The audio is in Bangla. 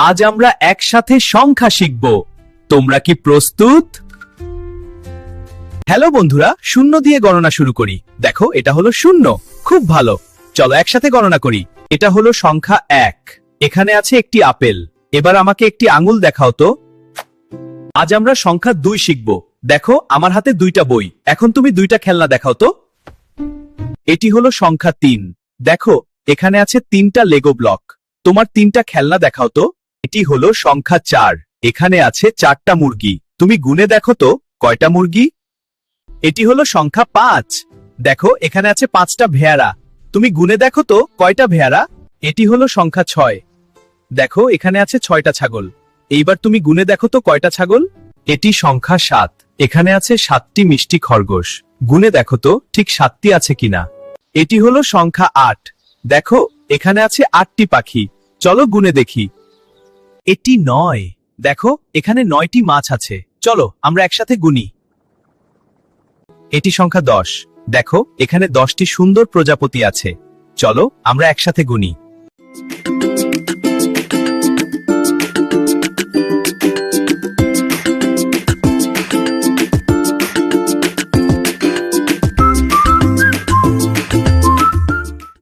আজ আমরা একসাথে সংখ্যা শিখব। তোমরা কি প্রস্তুত? হ্যালো বন্ধুরা, শূন্য দিয়ে গণনা শুরু করি। দেখো, এটা হলো শূন্য। খুব ভালো, চলো একসাথে গণনা করি। এটা হলো সংখ্যা 1। এখানে আছে একটি আপেল। এবার আমাকে একটি আঙুল দেখাও তো। আজ আমরা সংখ্যা 2 শিখব। দেখো, আমার হাতে 2টা বই। এখন তুমি 2টা খেলনা দেখাও তো। এটি হলো সংখ্যা 3। দেখো, এখানে আছে 3টা লেগো ব্লক। তোমার 3টা খেলনা দেখাও তো। এটি হলো সংখ্যা 4। এখানে আছে 4টা মুরগি। তুমি গুনে দেখো তো কয়টা মুরগি। এটি হলো সংখ্যা 5। দেখো, এখানে আছে 5টা ভেড়া। তুমি গুনে দেখো তো কয়টা ভেড়া। এটি হলো সংখ্যা 6। দেখো, এখানে আছে 6টা ছাগল। এইবার তুমি গুনে দেখো তো কয়টা ছাগল। এটি সংখ্যা 7। এখানে আছে 7টি মিষ্টি খরগোশ। গুনে দেখো তো ঠিক 7টি আছে কিনা। এটি হলো সংখ্যা 8। দেখো, এখানে আছে 8টি পাখি। চলো গুনে দেখি। এটি 9। দেখো, এখানে 9টি মাছ আছে। চলো আমরা একসাথে গুনি। এটি সংখ্যা 10। দেখো, এখানে 10টি সুন্দর প্রজাপতি আছে। চলো আমরা একসাথে গুনি।